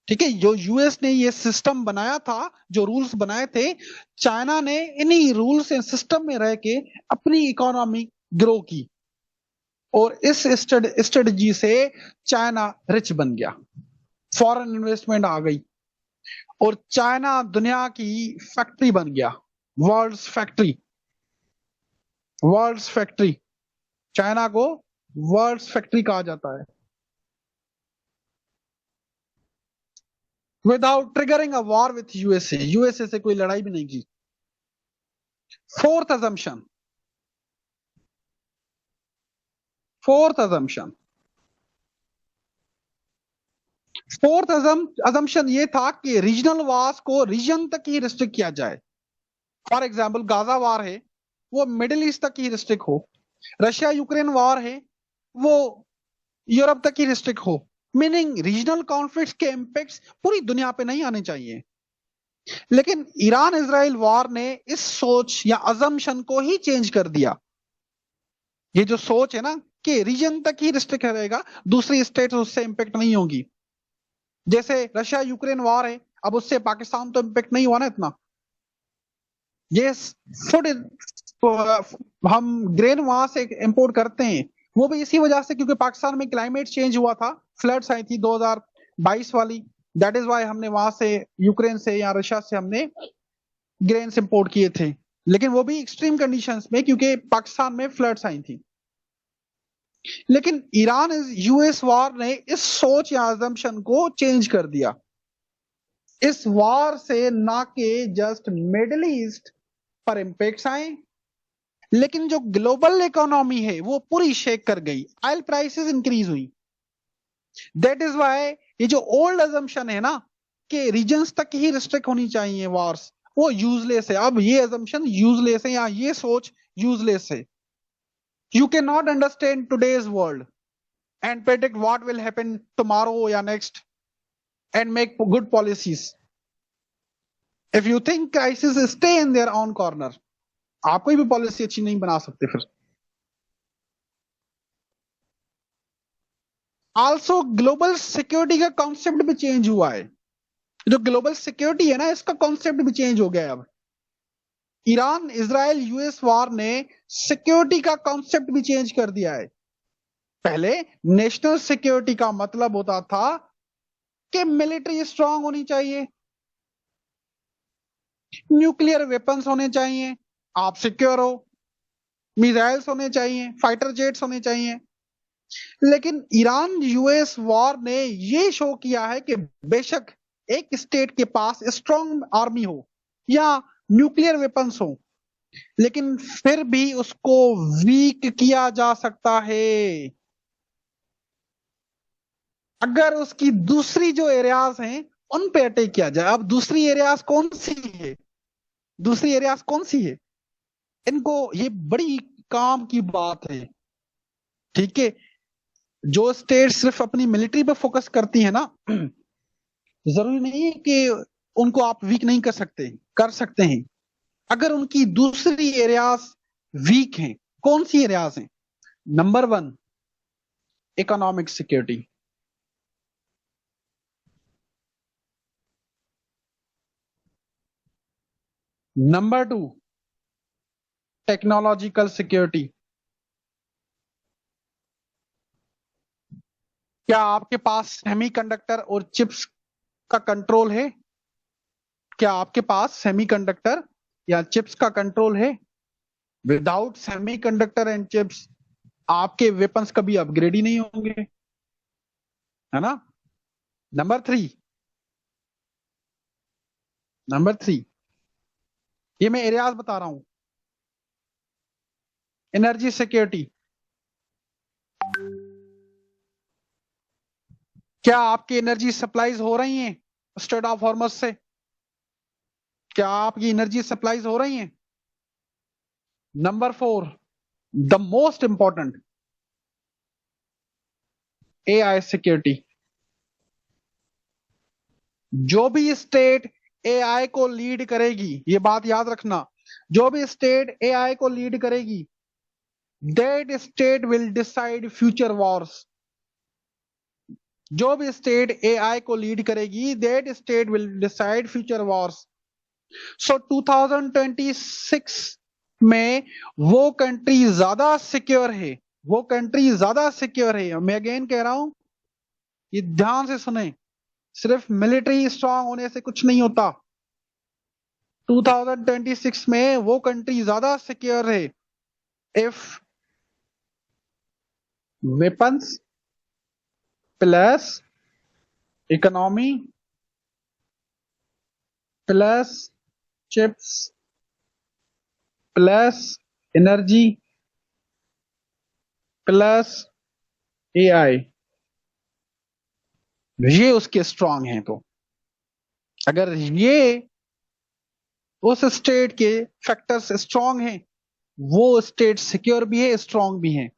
ठीक है, जो यूएस ने ये सिस्टम बनाया था, जो रूल्स बनाए थे, चाइना ने इन्हीं रूल्स एंड सिस्टम में रह के अपनी इकोनॉमी ग्रो की, और इस स्ट्रेटजी से चाइना रिच बन गया, फॉरेन इन्वेस्टमेंट आ गई, और चाइना दुनिया की फैक्ट्री बन गया, world's factory. World's factory, China को वर्ल्ड्स फैक्ट्री कहा जाता है, without triggering a war with USA, USA से कोई लड़ाई भी नहीं की। Fourth assumption, fourth assumption, fourth assumption ये था कि रीजनल वार्स को रीजन तक ही रिस्ट्रिक्ट किया जाए। फॉर एग्जाम्पल गाजा वार है, वो मिडिल ईस्ट तक ही रिस्ट्रिक्ट हो। रशिया यूक्रेन वॉर है, वो यूरोप तक ही रिस्ट्रिक्ट हो। मीनिंग रीजनल कॉन्फ्लिक्ट्स के इंपैक्ट्स पूरी दुनिया पे नहीं आने चाहिए। लेकिन ईरान इजराइल वॉर ने इस सोच या अजम्पशन को ही चेंज कर दिया। ये जो सोच है ना कि रीजन तक ही रिस्ट्रिक्ट रहेगा, दूसरी स्टेट उससे इंपैक्ट नहीं होगी। जैसे रशिया यूक्रेन वॉर है, अब उससे पाकिस्तान तो इंपैक्ट नहीं हुआ ना इतना। ये फूड, हम ग्रेन वहां से इंपोर्ट करते हैं, वो भी इसी वजह से क्योंकि पाकिस्तान में क्लाइमेट चेंज हुआ था, फ्लड्स आई थी 2022 वाली। दैट इज वाई हमने वहां से, यूक्रेन से या रशिया से हमने ग्रेन्स इंपोर्ट किए थे, लेकिन वो भी एक्सट्रीम कंडीशंस में क्योंकि पाकिस्तान में फ्लड्स आई थी। लेकिन ईरान यूएस वॉर ने इस सोच या अजम्पशन को चेंज कर दिया। इस वॉर से ना के जस्ट मिडिल ईस्ट पर इंपैक्ट्स आए, लेकिन जो ग्लोबल इकोनॉमी है वो पूरी शेक कर गई, ऑयल प्राइसेस इंक्रीज हुई। दैट इज वाई ये जो ओल्ड अजम्पशन है ना कि रीजन्स तक ही रिस्ट्रिक्ट होनी चाहिए वॉर्स, वो यूजलेस है। अब ये अजम्पशन यूजलेस है या ये सोच यूजलेस है। You can not understand today's world and predict what will happen tomorrow या next and make good policies if you think crisis stay in their own corner. आप कोई भी पॉलिसी अच्छी नहीं बना सकते फिर। आल्सो ग्लोबल सिक्योरिटी का कॉन्सेप्ट भी चेंज हुआ है। जो ग्लोबल सिक्योरिटी है ना, इसका कॉन्सेप्ट भी चेंज हो गया है। अब ईरान इजराइल यूएस वॉर ने सिक्योरिटी का कॉन्सेप्ट भी चेंज कर दिया है। पहले नेशनल सिक्योरिटी का मतलब होता था कि मिलिट्री स्ट्रांग होनी चाहिए, न्यूक्लियर वेपन्स होने चाहिए, आप सिक्योर हो, मिसाइल्स होने चाहिए, फाइटर जेट्स होने चाहिए। लेकिन ईरान यूएस वॉर ने यह शो किया है कि बेशक एक स्टेट के पास स्ट्रांग आर्मी हो या न्यूक्लियर वेपन्स हो, लेकिन फिर भी उसको वीक किया जा सकता है अगर उसकी दूसरी जो एरियाज हैं उन पे अटैक किया जाए। अब दूसरी एरियाज कौन सी है? दूसरी एरियाज कौन सी है? इनको, ये बड़ी काम की बात है, ठीक है। जो स्टेट सिर्फ अपनी मिलिट्री पे फोकस करती है ना, जरूरी नहीं है कि उनको आप वीक नहीं कर सकते, कर सकते हैं अगर उनकी दूसरी एरियाज वीक हैं। कौन सी एरियाज हैं? Number 1, economic security. Number 2, technological security. क्या आपके पास सेमीकंडक्टर और चिप्स का कंट्रोल है? क्या आपके पास सेमीकंडक्टर या चिप्स का कंट्रोल है? विदाउट सेमीकंडक्टर एंड चिप्स आपके वेपन्स कभी अपग्रेड ही नहीं होंगे, है ना। नंबर 3, नंबर 3, ये मैं एरियाज बता रहा हूं। Energy security. क्या आपकी एनर्जी सप्लाईज हो रही हैं स्ट्रेट ऑफ हॉर्मस से? क्या आपकी एनर्जी सप्लाईज हो रही हैं? Number 4, the most important, AI security. जो भी स्टेट एआई को लीड करेगी, ये बात याद रखना, जो भी स्टेट एआई को लीड करेगी, that state will decide future wars. जो भी स्टेट एआई को लीड करेगी, that state will decide future wars. So 2026 में वो कंट्री ज्यादा सिक्योर है, वो कंट्री ज्यादा सिक्योर है। मैं अगेन कह रहा हूं, ये ध्यान से सुने, सिर्फ मिलिट्री स्ट्रांग होने से कुछ नहीं होता। 2026 में वो कंट्री ज्यादा सिक्योर है if weapons plus economy plus chips plus energy plus AI, ये उसके स्ट्रांग हैं। तो अगर ये उस स्टेट के फैक्टर्स स्ट्रांग हैं, वो स्टेट सिक्योर भी है, स्ट्रांग भी है।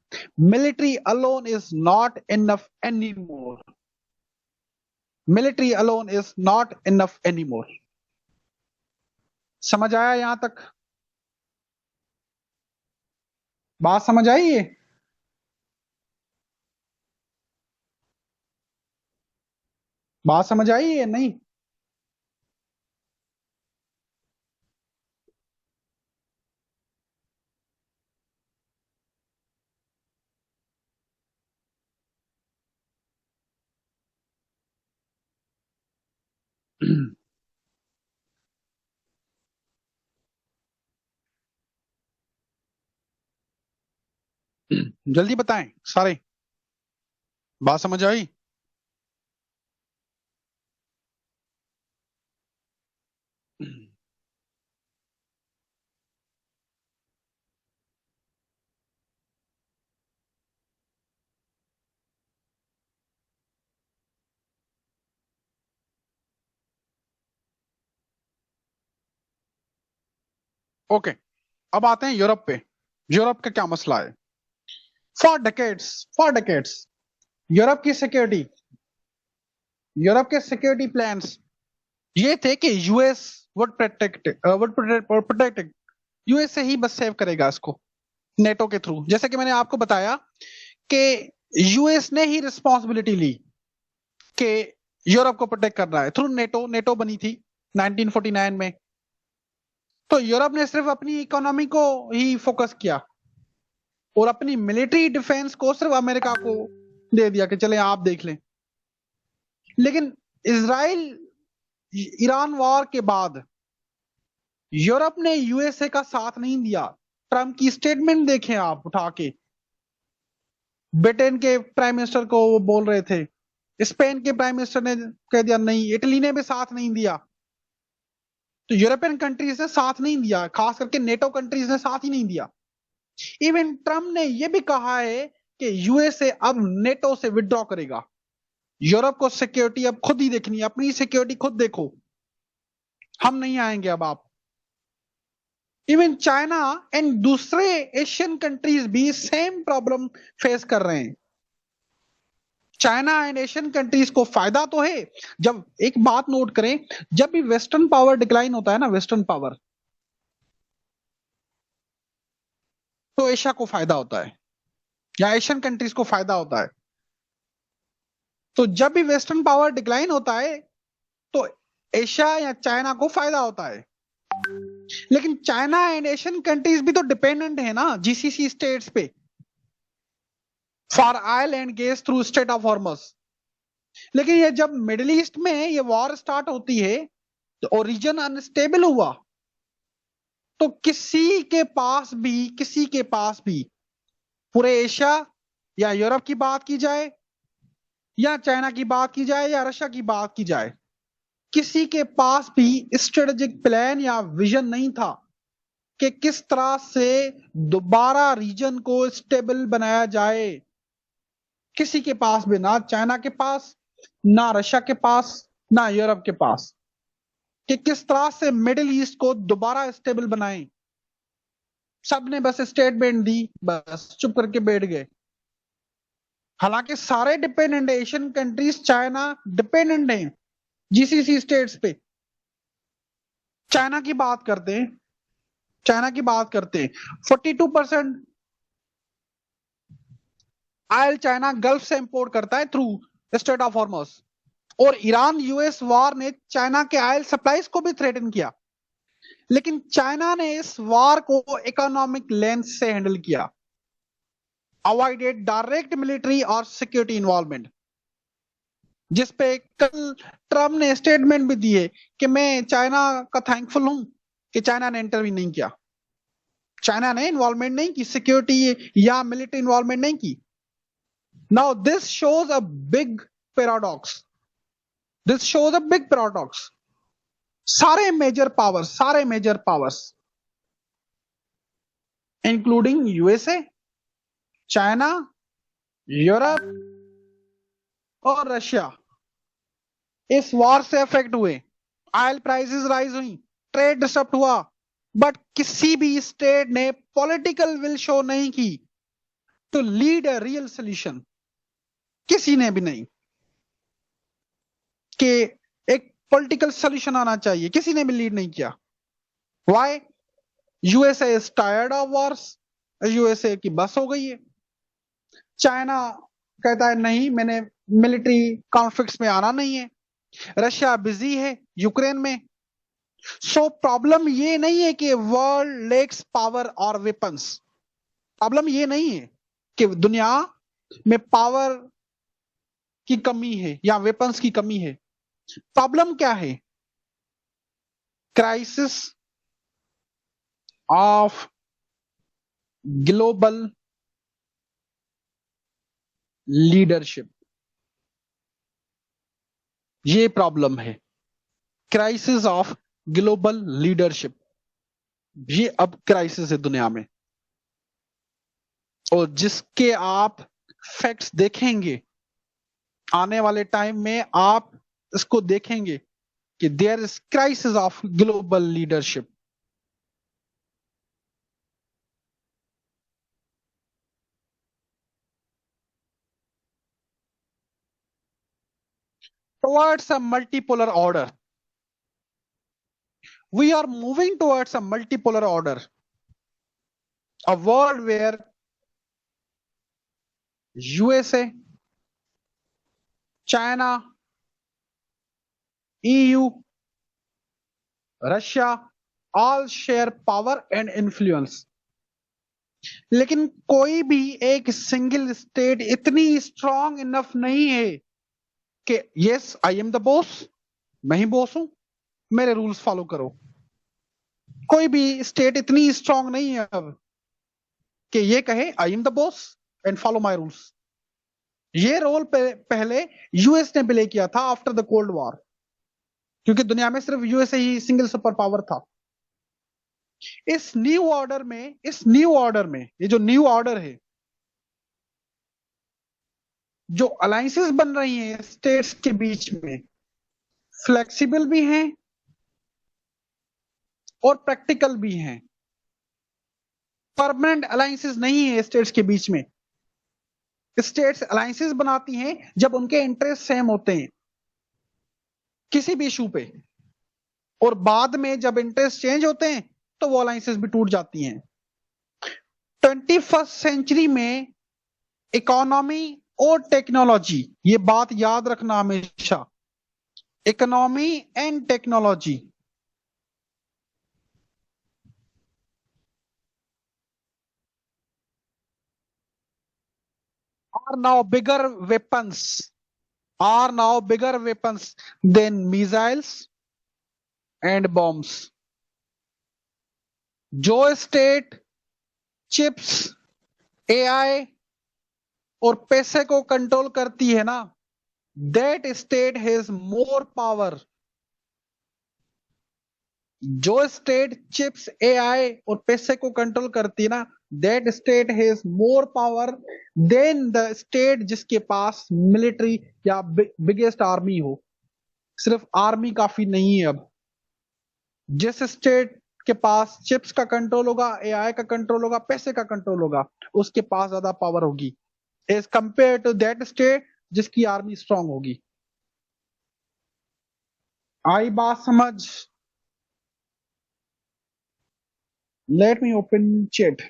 Military alone is not enough any more. Military alone is not enough any more. समझ आया यहां तक? बात समझ आई है? बात समझ आई है नहीं? जल्दी बताएं सारे। बात समझ आई? ओके, अब आते हैं यूरोप पे। यूरोप का क्या मसला है? फॉर डेकेड्स यूरोप की सिक्योरिटी, यूरोप के सिक्योरिटी प्लान्स ये थे कि यूएस वुड प्रोटेक्ट यूएस से ही बस सेव करेगा इसको नेटो के थ्रू। जैसे कि मैंने आपको बताया कि यूएस ने ही रिस्पॉन्सिबिलिटी ली कि यूरोप को प्रोटेक्ट करना है थ्रू नेटो। नेटो बनी थी 1949 में। तो यूरोप ने सिर्फ अपनी इकोनॉमी को ही फोकस किया और अपनी मिलिट्री डिफेंस को सिर्फ अमेरिका को दे दिया कि चले आप देख लें। लेकिन इसराइल ईरान वॉर के बाद यूरोप ने यूएसए का साथ नहीं दिया। ट्रम्प की स्टेटमेंट देखें आप उठा के। ब्रिटेन के प्राइम मिनिस्टर को वो बोल रहे थे, स्पेन के प्राइम मिनिस्टर ने कह दिया नहीं, इटली ने भी साथ नहीं दिया। तो यूरोपियन कंट्रीज ने साथ नहीं दिया, खास करके नेटो कंट्रीज ने साथ ही नहीं दिया। इवन ट्रम्प ने यह भी कहा है कि यूएसए अब नेटो से विड्रॉ करेगा। यूरोप को सिक्योरिटी अब खुद ही देखनी है, अपनी सिक्योरिटी खुद देखो, हम नहीं आएंगे अब आप। इवन चाइना एंड दूसरे एशियन कंट्रीज भी सेम प्रॉब्लम फेस कर रहे हैं। चाइना एंड एशियन कंट्रीज को फायदा तो है। जब एक बात नोट करें, जब भी वेस्टर्न पावर डिक्लाइन होता है ना, वेस्टर्न पावर, तो एशिया को फायदा होता है या एशियन कंट्रीज को फायदा होता है। तो जब भी वेस्टर्न पावर डिक्लाइन होता है तो एशिया या चाइना को फायदा होता है। लेकिन चाइना एंड एशियन कंट्रीज भी तो डिपेंडेंट है ना जीसीसी स्टेट्स पे for oil and gas through strait of Hormuz. लेकिन ये जब मिडिल ईस्ट में ये वॉर स्टार्ट होती है तो रीजन अनस्टेबल हुआ, तो किसी के पास भी पूरे एशिया या यूरोप की बात की जाए या चाइना की बात की जाए या रशिया की बात की जाए, किसी के पास भी स्ट्रेटेजिक प्लान या विजन नहीं था कि किस तरह से दोबारा रीजन को स्टेबल बनाया जाए। किसी के पास भी, ना चाइना के पास, ना रशिया के पास, ना यूरोप के पास, कि किस तरह से मिडिल ईस्ट को दोबारा स्टेबल बनाएं। सबने बस स्टेटमेंट दी, बस चुप करके बैठ गए। हालांकि सारे dependent Asian countries, China dependent है जीसीसी स्टेट्स पे। चाइना की बात करते हैं, चाइना की बात करते हैं, 42% ऑयल चाइना गल्फ से इंपोर्ट करता है थ्रू स्ट्रेट ऑफ हॉर्मस। और ईरान यूएस वॉर ने चाइना के ऑयल सप्लाईज को भी थ्रेटन किया। लेकिन चाइना ने इस वॉर को इकोनॉमिक लेंस से हैंडल किया, अवॉइडेड डायरेक्ट मिलिट्री और सिक्योरिटी इन्वॉल्वमेंट। जिसपे कल ट्रम्प ने स्टेटमेंट भी दिए कि मैं चाइना का थैंकफुल हूं कि चाइना ने इंटरव्यू नहीं किया, चाइना ने इन्वॉल्वमेंट नहीं की, सिक्योरिटी या मिलिट्री इन्वॉल्वमेंट नहीं की। Now this shows a big paradox, this shows a big paradox. सारे major powers including USA, China, Europe और रशिया इस वॉर से अफेक्ट हुए। ऑयल प्राइसेस राइज हुई, ट्रेड डिस्टर्ब हुआ, बट किसी भी स्टेट ने पॉलिटिकल विल शो नहीं की to lead a real solution. किसी ने भी नहीं कि एक पॉलिटिकल सोल्यूशन आना चाहिए, किसी ने भी लीड नहीं किया। Why? USA is tired of Wars, USA की बस हो गई है। चाइना कहता है नहीं, मैंने मिलिट्री कॉन्फ्लिक्ट्स में आना नहीं है। रशिया बिजी है यूक्रेन में। सो प्रॉब्लम ये नहीं है कि वर्ल्ड लेक्स पावर और वेपन्स, प्रॉब्लम ये नहीं है कि दुनिया में पावर की कमी है या वेपन्स की कमी है। प्रॉब्लम क्या है? क्राइसिस ऑफ ग्लोबल लीडरशिप, ये प्रॉब्लम है। क्राइसिस ऑफ ग्लोबल लीडरशिप, ये अब क्राइसिस है दुनिया में। और जिसके आप फैक्ट्स देखेंगे आने वाले टाइम में, आप इसको देखेंगे कि there is crisis of global leadership. Towards a multipolar order, we are moving towards a multipolar order, a world where USA, China, EU, Russia all share power and influence। लेकिन कोई भी एक सिंगल स्टेट इतनी strong enough नहीं है कि yes I am the boss, मैं ही boss हूं, मेरे रूल्स फॉलो करो। कोई भी स्टेट इतनी स्ट्रांग नहीं है अब कि ये कहे I am the boss and follow my rules. ये रोल पहले यूएस ने प्ले किया था आफ्टर द कोल्ड वॉर, क्योंकि दुनिया में सिर्फ यूएसए ही सिंगल सुपर पावर था। इस न्यू ऑर्डर में ये जो न्यू ऑर्डर है, जो अलायंसेस बन रही हैं स्टेट्स के बीच में, फ्लेक्सिबल भी हैं और प्रैक्टिकल भी हैं। परमानेंट अलायंसेस नहीं है स्टेट्स के बीच में। स्टेट्स अलायंसेस बनाती हैं जब उनके इंटरेस्ट सेम होते हैं किसी भी इशू पे, और बाद में जब इंटरेस्ट चेंज होते हैं तो वो अलायंसेस भी टूट जाती हैं। 21st सेंचुरी में इकोनॉमी और टेक्नोलॉजी, ये बात याद रखना हमेशा, economy and technology are now bigger weapons, are now bigger weapons than missiles and bombs। जो स्टेट चिप्स, एआई और पैसे को कंट्रोल करती है ना, that state has more power. जो स्टेट चिप्स, एआई और पैसे को कंट्रोल करती है ना, that state has more power than the state जिसके पास मिलिट्री या बिगेस्ट आर्मी हो। सिर्फ आर्मी काफी नहीं है अब। जिस स्टेट के पास चिप्स का कंट्रोल होगा, एआई का कंट्रोल होगा, पैसे का कंट्रोल होगा, उसके पास ज्यादा पावर होगी as compare to that state जिसकी आर्मी स्ट्रांग होगी। आई बात समझ? Let me open chat.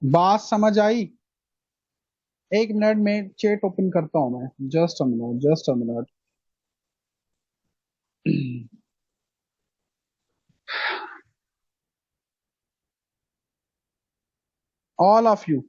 बात समझ आई? एक मिनट में चैट ओपन करता हूं मैं, just a minute, just a minute. All of you